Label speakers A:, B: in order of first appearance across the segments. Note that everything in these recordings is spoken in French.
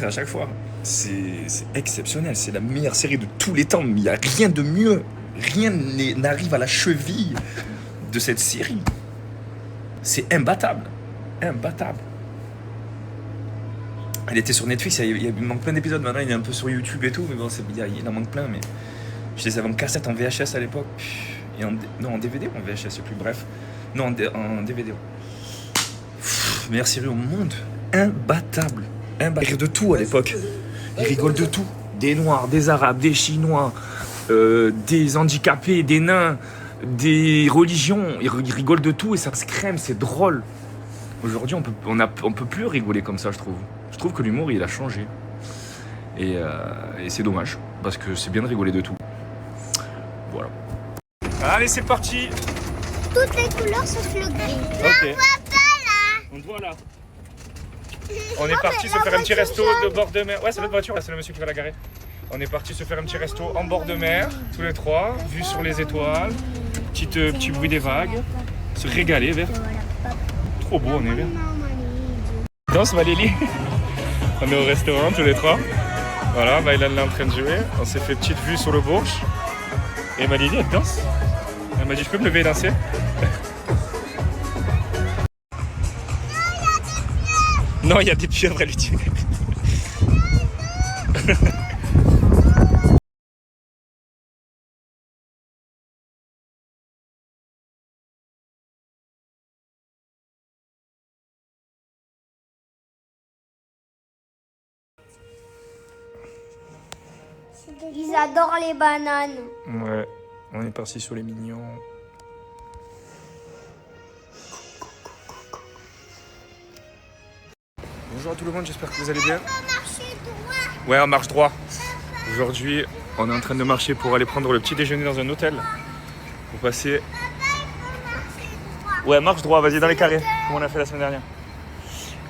A: à chaque fois. C'est exceptionnel, c'est la meilleure série de tous les temps. Il n'y a rien de mieux. Rien n'arrive à la cheville de cette série. C'est imbattable. Imbattable. Elle était sur Netflix, il manque plein d'épisodes. Maintenant, il est un peu sur YouTube et tout. Mais bon, il en manque plein. Mais je les avais en cassette, en VHS à l'époque. Et non, en DVD ou en VHS, je sais plus. Bref. Non, en DVD. Meilleure série au monde. Imbattable. Ils rient de tout à l'époque. Ils rigolent de tout. Des Noirs, des Arabes, des Chinois, des handicapés, des nains, des religions. Ils rigolent de tout et ça se crème, c'est drôle. Aujourd'hui, on peut plus rigoler comme ça, je trouve. Je trouve que l'humour, il a changé. Et c'est dommage, parce que c'est bien de rigoler de tout. Voilà. Allez, c'est parti.
B: Toutes les couleurs sauf le gris.
A: Ok.
B: Papa, là.
A: On te voit là. On est parti se faire un petit resto de bord de mer. Ouais, c'est notre voiture, c'est le monsieur qui va la garer. On est parti se faire un petit resto en bord de mer, tous les trois, vue sur les étoiles, petit bruit des vagues, se régaler, vers. Trop beau, on est bien. Danse Valérie. On est au restaurant tous les trois. Voilà, Maïlan est en train de jouer. On s'est fait petite vue sur le Bourge. Et Malélie, elle danse. Elle m'a dit, je peux me lever et danser? Non, il y a des pieuvres, elle lui dit.
B: Ils adorent les bananes.
A: Ouais, on est parti sur les mignons. Bonjour à tout le monde, j'espère que vous allez bien. Ouais, on marche droit. Aujourd'hui, on est en train de marcher pour aller prendre le petit déjeuner dans un hôtel. Pour passer... Ouais, marche droit, vas-y dans les carrés, comme on a fait la semaine dernière.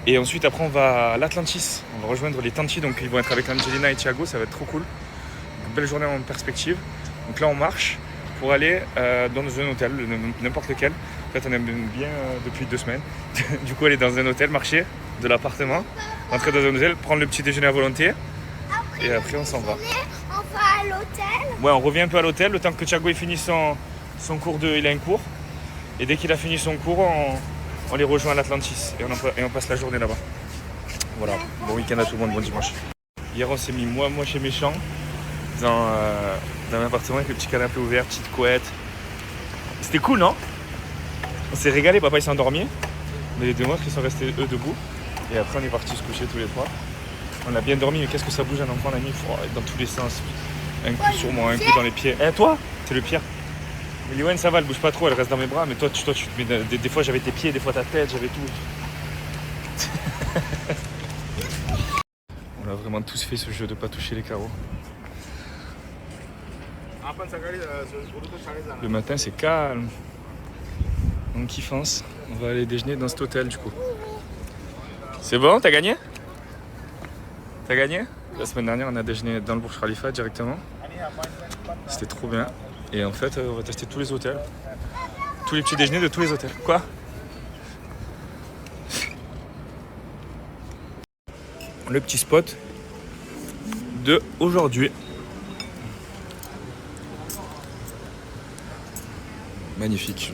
A: Et ensuite, après, on va à l'Atlantis. On va rejoindre les Tanti, donc ils vont être avec Angelina et Thiago, ça va être trop cool. Une belle journée en perspective. Donc là, on marche pour aller dans un hôtel, n'importe lequel. En fait, on aime bien depuis 2 semaines. Du coup, aller dans un hôtel, marcher de l'appartement, entrer dans un hôtel, prendre le petit déjeuner à volonté. Et après, on s'en va.
B: On va à l'hôtel.
A: Ouais, on revient un peu à l'hôtel, le temps que Thiago ait fini son cours il a un cours. Et dès qu'il a fini son cours, on les rejoint à l'Atlantis. Et on passe la journée là-bas. Voilà, bon week-end à tout le monde, bon dimanche. Hier, on s'est mis moi chez Méchant, dans un appartement avec le petit canapé ouvert, petite couette. C'était cool, non? On s'est régalé, papa il s'est endormi. Mais les 2 monstres qui sont restés eux debout. Et après on est partis se coucher tous les 3. On a bien dormi, mais qu'est-ce que ça bouge un enfant la nuit, dans tous les sens. Un coup sur moi, un coup dans les pieds. Eh toi, c'est le pire. Mais Liwen ça va, elle bouge pas trop, elle reste dans mes bras. Mais toi tu te mets des fois j'avais tes pieds, des fois ta tête, j'avais tout. On a vraiment tous fait ce jeu de pas toucher les carreaux. Le matin c'est calme. On kiffance. On va aller déjeuner dans cet hôtel du coup. C'est bon, t'as gagné? T'as gagné? La semaine dernière on a déjeuné dans le Burj Khalifa directement. C'était trop bien. Et en fait on va tester tous les hôtels. Tous les petits déjeuners de tous les hôtels. Quoi? Le petit spot de aujourd'hui. Magnifique.